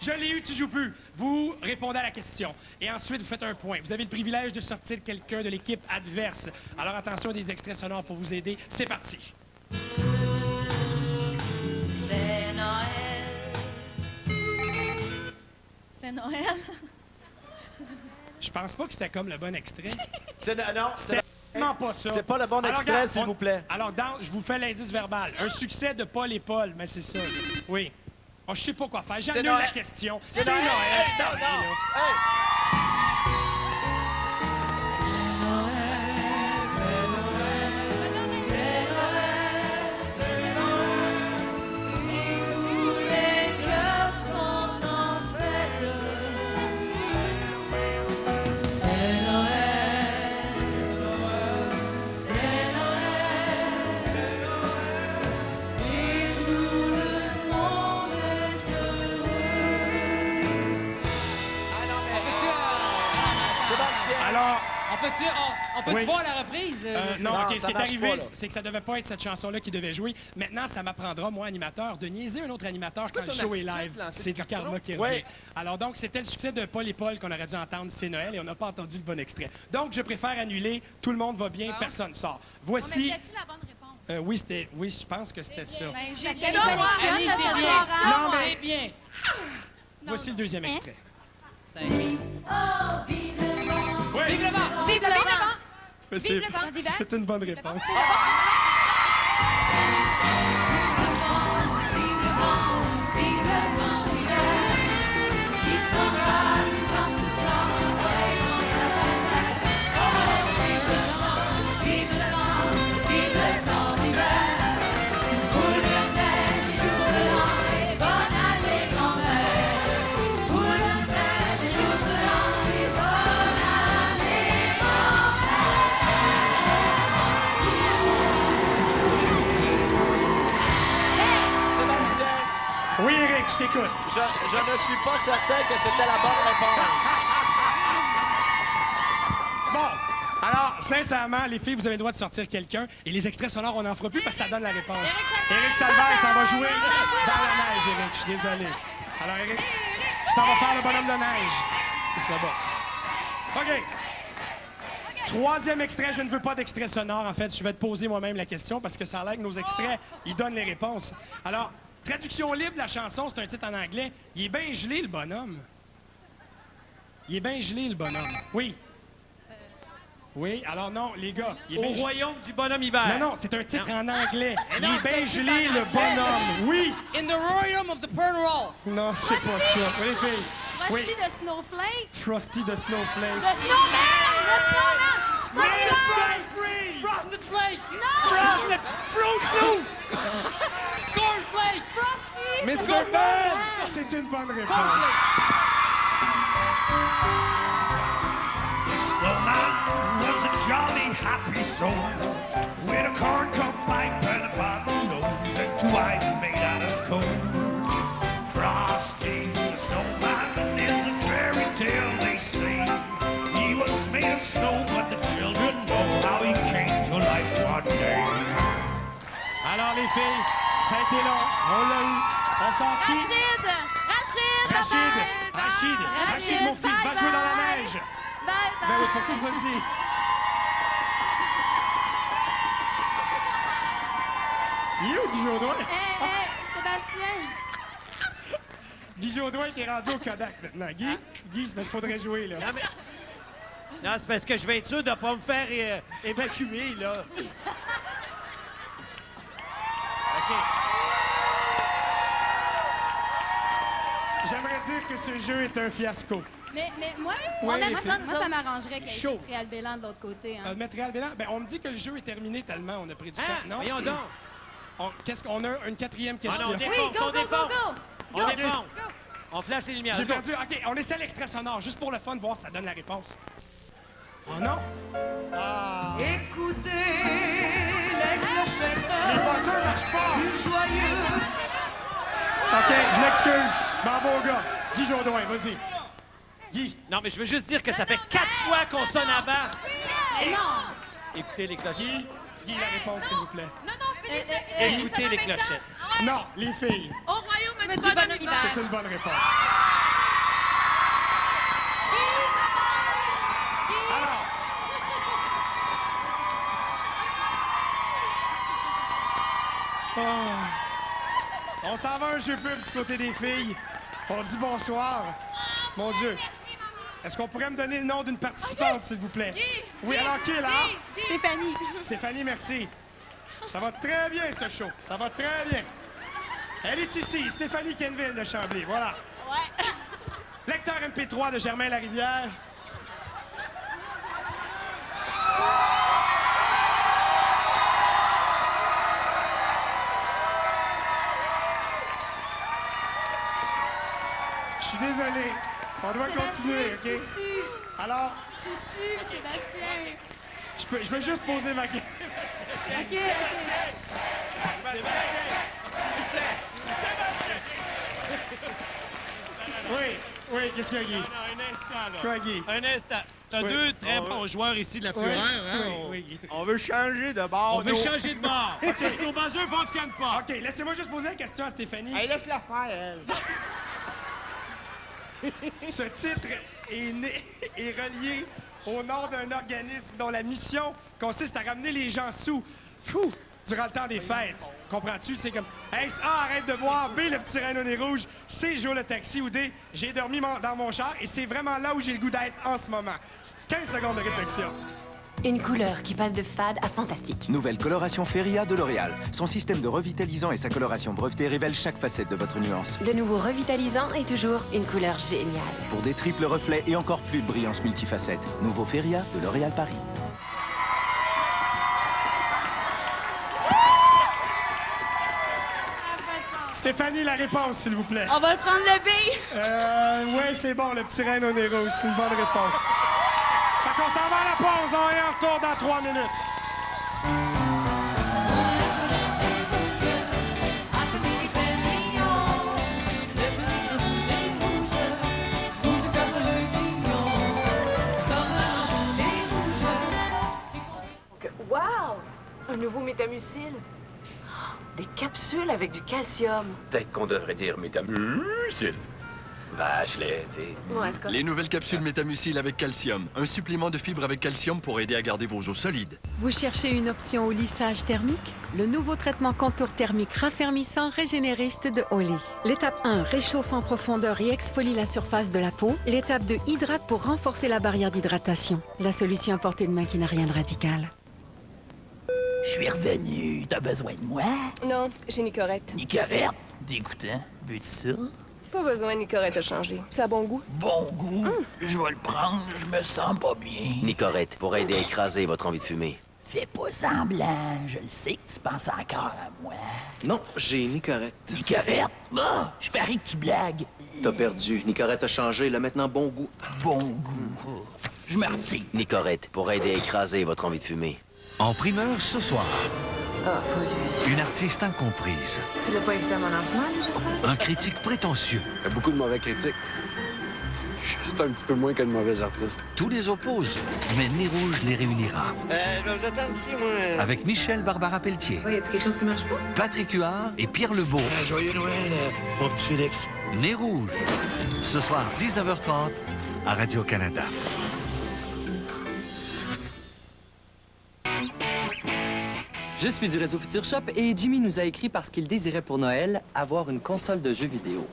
Je l'ai eu, tu joues plus. Vous répondez à la question. Et ensuite, vous faites un point. Vous avez le privilège de sortir quelqu'un de l'équipe adverse. Alors attention à des extraits sonores pour vous aider. C'est parti. C'est Noël. C'est Noël. Je pense pas que c'était comme le bon extrait. Non, c'est vraiment pas ça. C'est pas le bon Alors, extrait, regarde, s'il vous plaît. Alors, je vous fais l'indice verbal. Un succès de Paul et Paul, mais c'est ça. Oui. Oh, je sais pas quoi faire. J'annule la question. C'est Noël. Hey, non, non. Hey. Alors... On peut-tu Oui. voir la reprise? Non, OK, ce qui est arrivé, pas, là. c'est que ça devait pas être cette chanson-là qui devait jouer. Maintenant, ça m'apprendra, moi, animateur, de niaiser un autre animateur quand le ton show est attitude, live. lancer C'est le du karma qui Oui. revient. Alors donc, c'était le succès de Paul et Paul qu'on aurait dû entendre, c'est Noël, et on n'a pas entendu le bon extrait. Donc, je préfère annuler. Tout le monde va bien, personne sort. Voici... As-tu la bonne réponse? Oui, je pense que c'était ça. J'ai Annie, c'est bien. Non, mais- C'est bien. Voici le deuxième extrait. C'est bien. Oui. Vive le vent! Vive le vent! C'est- Vive le vent d'hiver. C'est une bonne réponse. Oui, Eric, je t'écoute. Je ne suis pas certain que c'était la bonne réponse. Bon, alors, sincèrement, les filles, vous avez le droit de sortir quelqu'un. Et les extraits sonores, on n'en fera plus parce que ça donne la réponse. Éric Salvaire, ça va jouer dans la neige, Éric. Je suis désolé. Alors, Éric, tu t'en vas faire le bonhomme de neige. C'est là-bas. OK. Troisième extrait, je ne veux pas d'extrait sonore. En fait, je vais te poser moi-même la question parce que ça a l'air que nos extraits, ils donnent les réponses. Alors, traduction libre de la chanson, c'est un titre en anglais. Il est bien gelé, le bonhomme. Il est bien gelé, le bonhomme. Oui. Oui, alors non, les gars. Il est Au bien gelé. royaume du bonhomme hiver. Non, non, c'est un titre en anglais. Il non, est bien c'est gelé, le bonhomme. Oui. In the royaume of the Pernroll. Non, c'est pas ça. Oui, les filles. Oui. Frosty de Snowflake. Frosty the Snowflake. Le Snowman! Le Snowman! Frosted Flake. Non! Frosted Fruit Loop! Cornflake. Frosty! Mr. Man! C'est une bonne réponse. The snowman was a jolly happy soul with a corncob pipe and a bottle nose and 2 eyes made out of coal. Frosty the snowman is a fairy tale, they say. He was made of snow, but the children know how he came to life one day. Alors, les filles, ça a été long. On l'a eu. On sort qui? Rachid, mon fils, va jouer dans la neige. Bye Ben oui, pour tout, vas-y. Il est où, Guy Jodoin? Hey, Sébastien! Guy Jodoin qui est rendu au Kodak maintenant. Guy, c'est parce qu'il faudrait jouer, là. Non, c'est parce que je vais être sûr de ne pas me faire évacuer, là. OK. J'aimerais dire que ce jeu est un fiasco. Mais moi, Oui, moi, ça c'est- m'arrangerait qu'il y ait Chaud. juste Réal Bélan de l'autre côté. Hein. Mettre Réal Bélan, ben, on me dit que le jeu est terminé tellement on a pris du temps. Non? Voyons donc. Qu'est-ce qu'on a? Une quatrième Ah question. non, on défonce, Oui, go, on go, défonce. go, go! On Go. défonce. Go. On flash les lumières. J'ai let's go. perdu. OK, on essaie l'extrait sonore, juste pour le fun, voir si ça donne la réponse. Oh non? Ah! Écoutez les clochettes. Les buzzers marchent pas! Du joyeux. OK, je m'excuse. Bravo, gars. Guy Jodoin, vas-y. Guy. Non, mais je veux juste dire que ça fait 4 fois qu'on sonne avant. Mais non! Écoutez les clochettes. Guy, la réponse, s'il vous plaît. Non, non, Félix, Écoutez les clochettes. Non, les filles. Au royaume du bonhomme hiver. C'est une bonne réponse. Alors. Oh. On s'en va à un jeu pub du côté des filles. On dit bonsoir. Mon Dieu. Est-ce qu'on pourrait me donner le nom d'une participante, s'il vous plaît? Oui, alors qui est là? Stéphanie. Stéphanie, merci. Ça va très bien, ce show. Ça va très bien. Elle est ici, Stéphanie Kenville de Chambly. Voilà. Ouais. Lecteur MP3 de Germain Larivière. Je suis désolé. On doit continuer, OK? Alors, Tu sues, Sébastien. je peux juste poser ma question. OK. Oui, qu'est-ce qu'il y a, Guy? Non, un instant, là. Quoi, Guy? Un instant. T'as Oui. deux très bons joueurs ici de la Fureur, hein? Oui, Guy. On veut changer de bord. On veut Nos- changer de bord. Parce que nos buzzers fonctionnent pas. OK, laissez-moi juste poser la question à Stéphanie. Hey, laisse-la faire, elle. Ce titre est relié au nom d'un organisme dont la mission consiste à ramener les gens sous durant le temps des fêtes. Comprends-tu? C'est comme hey, A, arrête de boire, B, le petit rein au nez rouge, C, joue le taxi ou D, j'ai dormi dans mon char et c'est vraiment là où j'ai le goût d'être en ce moment. 15 secondes de réflexion. Une couleur qui passe de fade à fantastique. Nouvelle coloration Feria de L'Oréal. Son système de revitalisant et sa coloration brevetée révèlent chaque facette de votre nuance. De nouveau revitalisant et toujours une couleur géniale. Pour des triples reflets et encore plus de brillance multifacette. Nouveau Feria de L'Oréal Paris. Stéphanie, la réponse, s'il vous plaît. On va le prendre le B. Ouais, c'est bon, le petit rein au nez rouge, c'est une bonne réponse. Fait qu'on s'en va à la pause, on est en retour dans 3 minutes. Wow! Un nouveau métamucil. Des capsules avec du calcium. Peut-être qu'on devrait dire métamucil. Vache-les, tu sais. Ouais, c'est correct. Les nouvelles capsules Métamucil avec calcium. Un supplément de fibres avec calcium pour aider à garder vos os solides. Vous cherchez une option au lissage thermique? Le nouveau traitement contour thermique raffermissant régénériste de Oli. L'étape 1 réchauffe en profondeur et exfolie la surface de la peau. L'étape 2 hydrate pour renforcer la barrière d'hydratation. La solution à portée de main qui n'a rien de radical. Je suis revenu. T'as besoin de moi? Non, j'ai Nicorette. Nicorette? Dégoûtant. Veux-tu ça? Pas besoin, Nicorette a changé. Ça a bon goût. Bon goût? Je vais le prendre. Je me sens pas bien. Nicorette, pour aider à écraser votre envie de fumer. Fais pas semblant. Je le sais que tu penses encore à moi. Non, j'ai Nicorette. Nicorette? Ah! Je parie que tu blagues. T'as perdu. Nicorette a changé. Il a maintenant bon goût. Bon goût. Je me retire. Nicorette, pour aider à écraser votre envie de fumer. En primeur ce soir, Ah, pas lui. une artiste incomprise, Tu l'as pas invité à mon lancement, lui, j'espère? un critique prétentieux. Il y a beaucoup de mauvais critiques. C'est un petit peu moins que de mauvais artistes. Tous les opposent, mais Nez Rouge les réunira. Je vais vous attendre ici, moi. Avec Michel Barbara Pelletier, Ouais, y a-t-il quelque chose qui marche pas? Patrick Huard et Pierre Lebeau. Joyeux Noël, mon petit Félix. Nez Rouge, ce soir 19h30 à Radio-Canada. Je suis du réseau Future Shop et Jimmy nous a écrit parce qu'il désirait pour Noël avoir une console de jeux vidéo.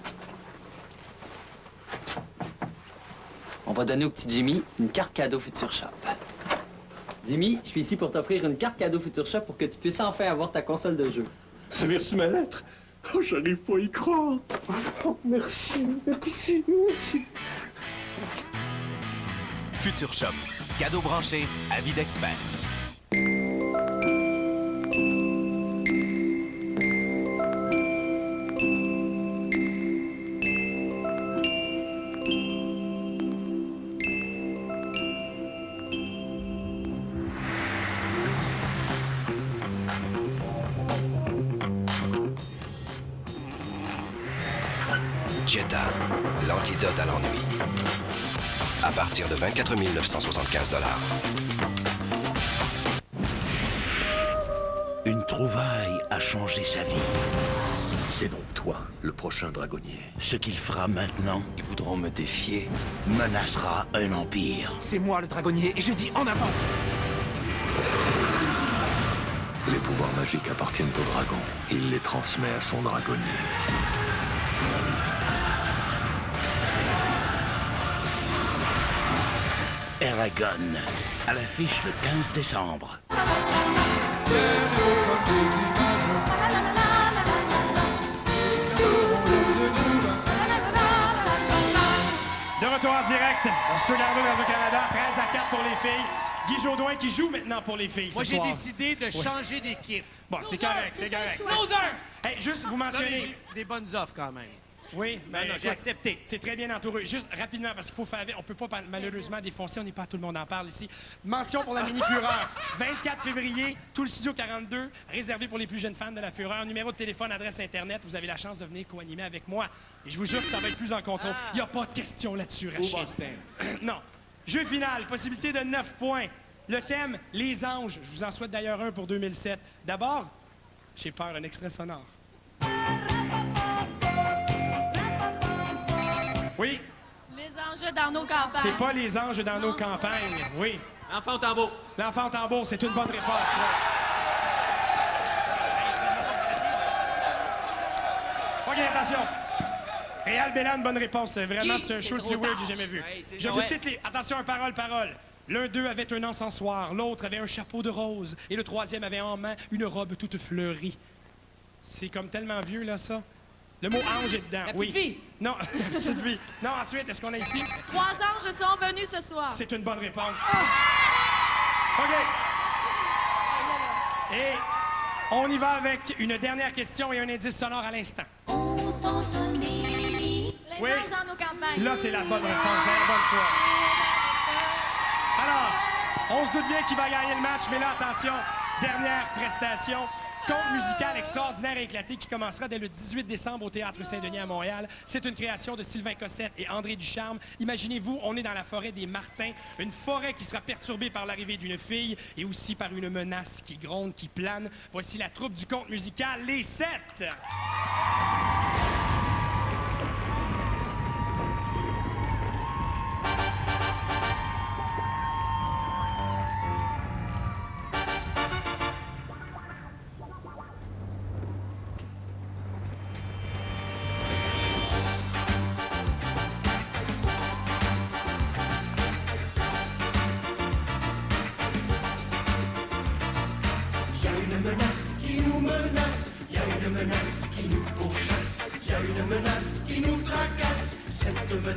On va donner au petit Jimmy une carte cadeau Future Shop. Jimmy, je suis ici pour t'offrir une carte cadeau Future Shop pour que tu puisses enfin avoir ta console de jeu. Vous avez reçu ma lettre? Oh, j'arrive pas à y croire. Oh, merci. Future Shop. Cadeau branché, avis d'expert. Jetta, l'antidote à l'ennui. À partir de 24 975 $. Une trouvaille a changé sa vie. C'est donc toi, le prochain dragonnier. Ce qu'il fera maintenant, ils voudront me défier, menacera un empire. C'est moi le dragonnier et je dis en avant! Les pouvoirs magiques appartiennent au dragon. Il les transmet à son dragonnier. Eragon, à l'affiche le 15 décembre. De retour en direct du Studio Radio-Canada, 13-4 pour les filles. Guy Jodoin qui joue maintenant pour les filles. Moi, ce j'ai soir. décidé de changer d'équipe. Bon, c'est correct, c'est correct. Loser! Hey, juste vous Non, mais mentionnez. j'ai des bonnes offres quand même. Oui, Non, non, j'ai accepté. T'es très bien entouré. Juste rapidement, parce qu'il faut faire. On peut pas malheureusement défoncer, on n'est pas tout le monde en parle ici. Mention pour la Mini Fureur. 24 février, tout le studio 42, réservé pour les plus jeunes fans de la Fureur. Numéro de téléphone, adresse Internet. Vous avez la chance de venir co-animer avec moi. Et je vous jure que ça va être plus en contrôle. Il n'y a pas de question là-dessus, Rachid. Non. Jeu final, possibilité de 9 points. Le thème, les anges. Je vous en souhaite d'ailleurs un pour 2007. D'abord, j'ai peur, un extrait sonore. Oui. Les enjeux dans nos campagnes. C'est pas les anges dans nos campagnes. Oui. L'enfant au tambour. L'enfant au tambour, c'est une bonne réponse. Ouais. OK, attention. Réal Bélan, bonne réponse. Vraiment, c'est un show le plus weird que j'ai jamais vu. Ouais, c'est Je vous Noël. cite les... Attention, parole. L'un d'eux avait un encensoir, l'autre avait un chapeau de rose, et le troisième avait en main une robe toute fleurie. C'est comme tellement vieux, là, ça. Le mot ange est dedans, La oui. petite fille. Non, la petite fille. Non, ensuite, est-ce qu'on a ici? 3 anges sont venus ce soir. C'est une bonne réponse. OK. Et on y va avec une dernière question et un indice sonore à l'instant. Les Oui. anges dans nos campagnes. Là, c'est la bonne réponse, c'est la bonne fois. Alors, on se doute bien qui va gagner le match, mais là, attention, dernière prestation. Conte musical extraordinaire et éclaté qui commencera dès le 18 décembre au Théâtre Saint-Denis à Montréal. C'est une création de Sylvain Cossette et André Ducharme. Imaginez-vous, on est dans la forêt des Martins, une forêt qui sera perturbée par l'arrivée d'une fille et aussi par une menace qui gronde, qui plane. Voici la troupe du conte musical Les Sept.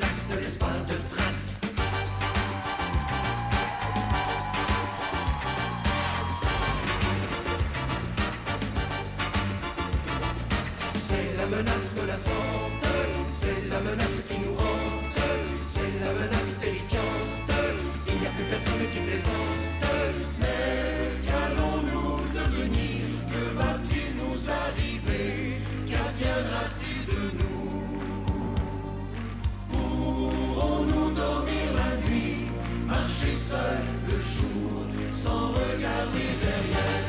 menace, ne laisse pas de traces. C'est la menace menaçante, c'est la menace qui nous hante, c'est la menace terrifiante, il n'y a plus personne qui plaisante. Mais qu'allons-nous devenir? Que va-t-il nous arriver? Qu'adviendra-t-il de nous? Pourrons-nous dormir la nuit, marcher seul le jour, sans regarder derrière?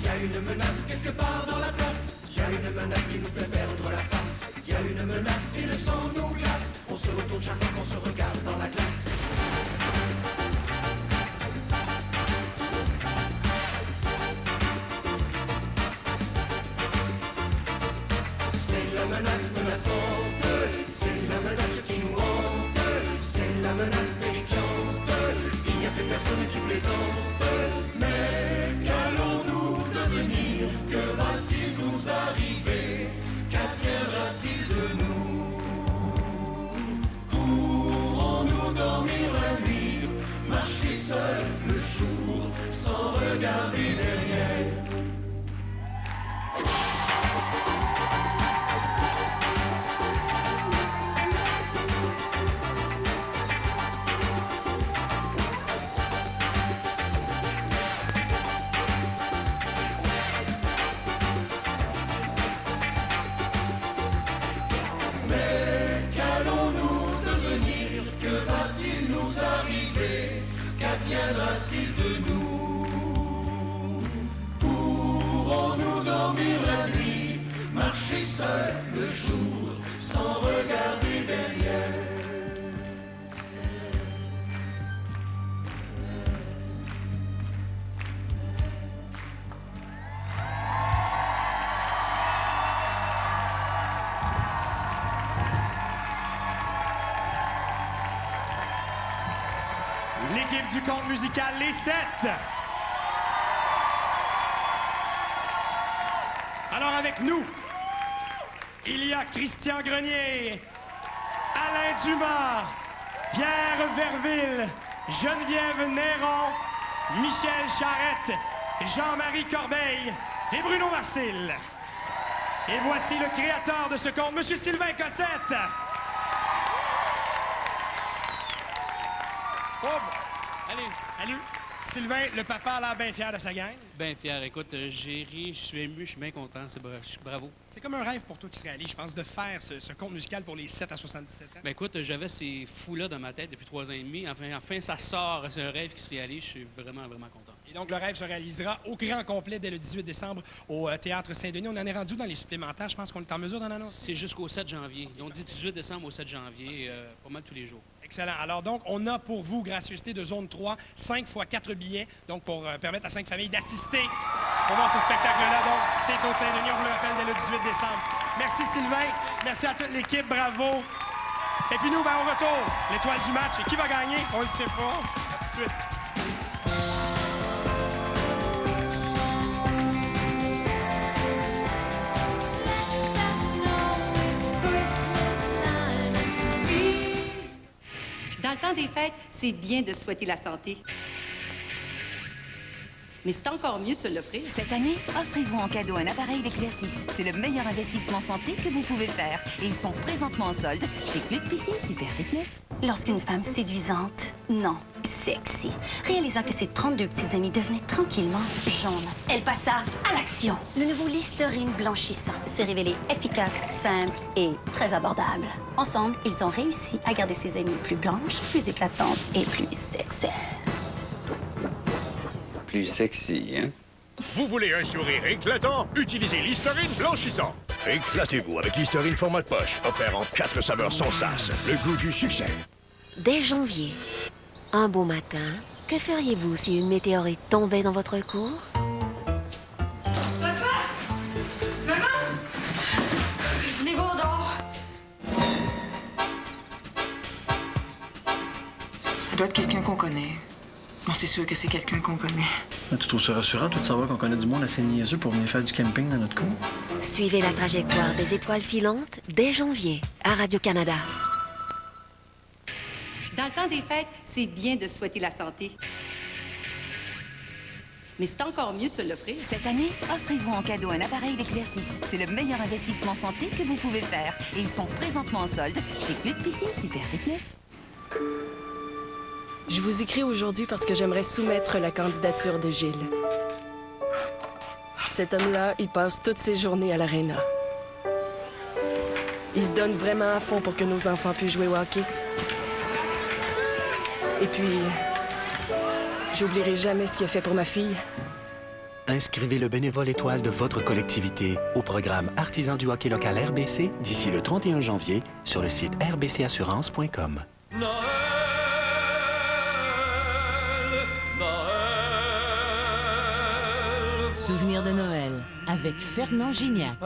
Il y a une menace quelque part dans la place. Il y a une menace qui nous fait perdre la face. Il y a une menace et le sang nous glace. On se retourne chaque fois qu'on se regarde dans la glace. C'est la menace menaçante, c'est la menace qui nous hante, c'est la menace terrifiante, il n'y a plus personne qui plaisante. Mais qu'allons-nous devenir? Que va-t-il nous arriver? Qu'adviendra-t-il de nous? Pourrons-nous dormir la nuit, marcher seul le jour, sans regarder derrière? Qu'adviendra-t-il de nous? Pourrons-nous dormir la nuit, marcher seul le jour, sans regarder derrière? L'équipe du conte musical Les 7. Alors avec nous, il y a Christian Grenier, Alain Dumas, Pierre Verville, Geneviève Néron, Michel Charette, Jean-Marie Corbeil et Bruno Marcil. Et voici le créateur de ce conte, M. Sylvain Cossette. Oh, allez, salut. Sylvain, le papa a l'air bien fier de sa gang. Bien fier. Écoute, j'ai ri, je suis ému, je suis bien content. Bravo. C'est comme un rêve pour toi qui se réalise, je pense, de faire ce conte musical pour les 7 à 77 ans. Ben écoute, j'avais ces fous-là dans ma tête depuis 3 ans et demi. Enfin, ça sort. C'est un rêve qui se réalise. Je suis vraiment, vraiment content. Et donc, le rêve se réalisera au grand complet dès le 18 décembre au Théâtre Saint-Denis. On en est rendu dans les supplémentaires. Je pense qu'on est en mesure d'en annoncer. C'est jusqu'au 7 janvier. Ils ont dit 18 décembre au 7 janvier, pas mal tous les jours. Excellent. Alors donc, on a pour vous, gracieuseté de Zone 3, 5 x 4 billets, donc pour permettre à 5 familles d'assister pour voir ce spectacle-là. Donc, c'est au Saint-Denis, on vous le rappelle, dès le 18 décembre. Merci Sylvain, merci à toute l'équipe, bravo. Et puis nous, ben, on retourne l'étoile du match. Et qui va gagner? On le sait pas. Tout de suite. Dans le temps des fêtes, c'est bien de souhaiter la santé. Mais c'est encore mieux de se l'offrir. Cette année, offrez-vous en cadeau un appareil d'exercice. C'est le meilleur investissement santé que vous pouvez faire. Et ils sont présentement en solde chez Club Piscine Super Fitness. Lorsqu'une femme séduisante, non, sexy, réalisa que ses 32 petites amies devenaient tranquillement jaunes, elle passa à l'action. Le nouveau Listerine blanchissant s'est révélé efficace, simple et très abordable. Ensemble, ils ont réussi à garder ses amies plus blanches, plus éclatantes et plus sexy. Plus sexy, hein? Vous voulez un sourire éclatant? Utilisez Listerine blanchissant. Éclatez-vous avec Listerine format de poche, offert en 4 saveurs sans sas. Le goût du succès. Dès janvier, un beau matin, que feriez-vous si une météorite tombait dans votre cour? Papa! Maman! Venez voir dehors. Ça doit être quelqu'un qu'on connaît. Non, c'est sûr que c'est quelqu'un qu'on connaît. Tu trouves ça rassurant, tout de savoir qu'on connaît du monde assez niaiseux pour venir faire du camping dans notre cour? Suivez la trajectoire des étoiles filantes dès janvier à Radio-Canada. Dans le temps des fêtes, c'est bien de souhaiter la santé. Mais c'est encore mieux de se l'offrir. Cette année, offrez-vous en cadeau un appareil d'exercice. C'est le meilleur investissement santé que vous pouvez faire. Et ils sont présentement en solde chez Club Piscine Super Fitness. Je vous écris aujourd'hui parce que j'aimerais soumettre la candidature de Gilles. Cet homme-là, il passe toutes ses journées à l'aréna. Il se donne vraiment à fond pour que nos enfants puissent jouer au hockey. Et puis, j'oublierai jamais ce qu'il a fait pour ma fille. Inscrivez le bénévole étoile de votre collectivité au programme Artisan du hockey local RBC d'ici le 31 janvier sur le site rbcassurance.com. Souvenir de Noël avec Fernand Gignac.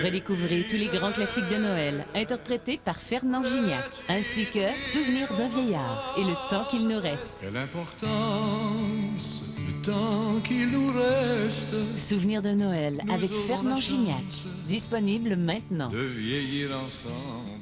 Redécouvrez tous les grands classiques de Noël interprétés par Fernand Gignac, ainsi que Souvenir d'un vieillard et Le temps qu'il nous reste. Quelle importance, le temps qu'il nous reste. Souvenir de Noël avec Fernand Gignac, disponible maintenant. De vieillir ensemble.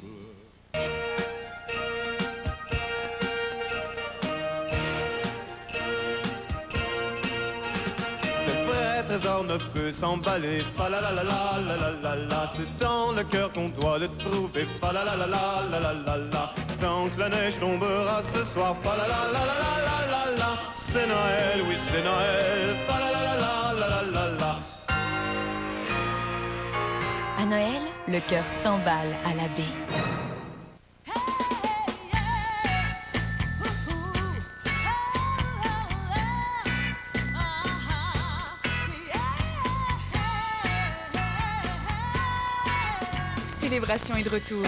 Trésor ne peut s'emballer, fa la la la la la la la la. C'est dans le cœur qu'on doit le trouver, fa la la la la la la la la. Tant que la neige tombera ce soir, fa la la la la la la la. C'est Noël, oui c'est Noël, fa la la la la la la la. À Noël, le cœur s'emballe à la baie. Célébration est de retour.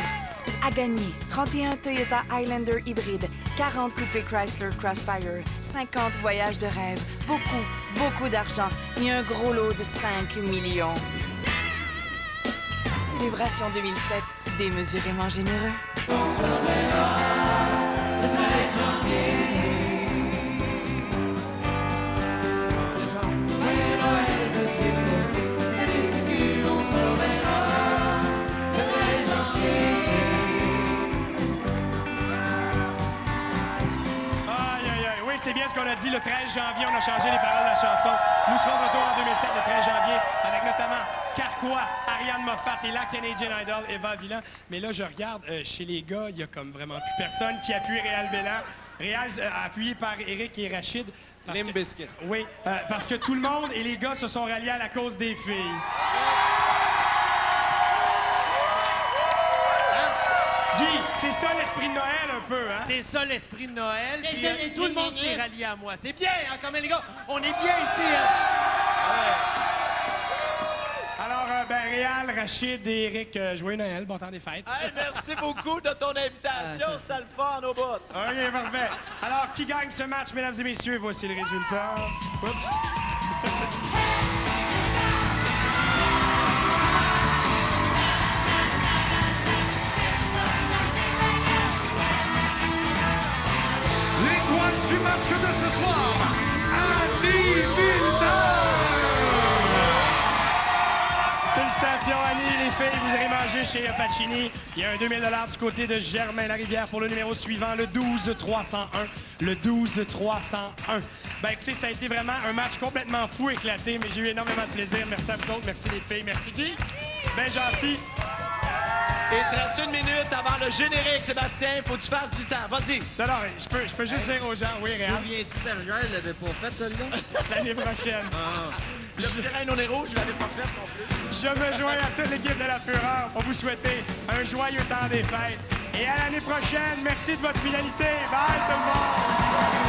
À gagner, 31 Toyota Highlander hybride, 40 coupés Chrysler Crossfire, 50 voyages de rêve, beaucoup d'argent et un gros lot de 5 millions. Célébration 2007, démesurément généreux. On se reverra le 13 janvier. Joyeux Noël de ses côtés, c'est des petits culs, on se reverra le 13 janvier. Aïe, aïe, aïe. Oui, c'est bien ce qu'on a dit. Le 13 janvier, on a changé les paroles de la chanson. Nous serons de retour en 2007, le 13 janvier, avec notamment Carquois, Ariane Moffat et la Canadian Idol, Eva Villan. Mais là, je regarde, chez les gars, il y a comme vraiment plus personne qui appuie Réal Bélan. Réal, appuyé par Éric et Rachid. Limp Bizkit. Oui, parce que tout le monde et les gars se sont ralliés à la cause des filles. Guy, c'est ça l'esprit de Noël un peu, hein? C'est ça l'esprit de Noël. Les Puis, jeunes et tout le monde s'est rallié à moi. C'est bien, hein, quand même, les gars. On est bien ici, hein? Alors, Réal, Rachid et Éric, joyeux Noël, bon temps des fêtes. Hey, merci beaucoup de ton invitation, ça le fun au bout. OK, parfait. Alors, qui gagne ce match, mesdames et messieurs? Voici le résultat. Oups. L'étoile du match de ce soir, Annie Villeneuve. Félicitations, Annie. Les filles, vous irez manger chez Pacini. Il y a un 2000 $ du côté de Germain-Larivière pour le numéro suivant, le 12-301. Le 12-301. Ben écoutez, ça a été vraiment un match complètement fou, éclaté, mais j'ai eu énormément de plaisir. Merci à vous autres. Merci les filles. Merci Guy. Ben gentil. Et il te reste 1 minute avant le générique, Sébastien. Faut que tu fasses du temps. Vas-y. Non, je peux juste dire aux gens, oui, Réal. Souviens-tu, Berger, il l'avait pas fait, celui-là? L'année prochaine. Le petit reine au nez rouge, je l'avais pas fait non plus. Je me joins à toute l'équipe de La Fureur pour vous souhaiter un joyeux temps des fêtes. Et à l'année prochaine, merci de votre fidélité. Bye tout le monde!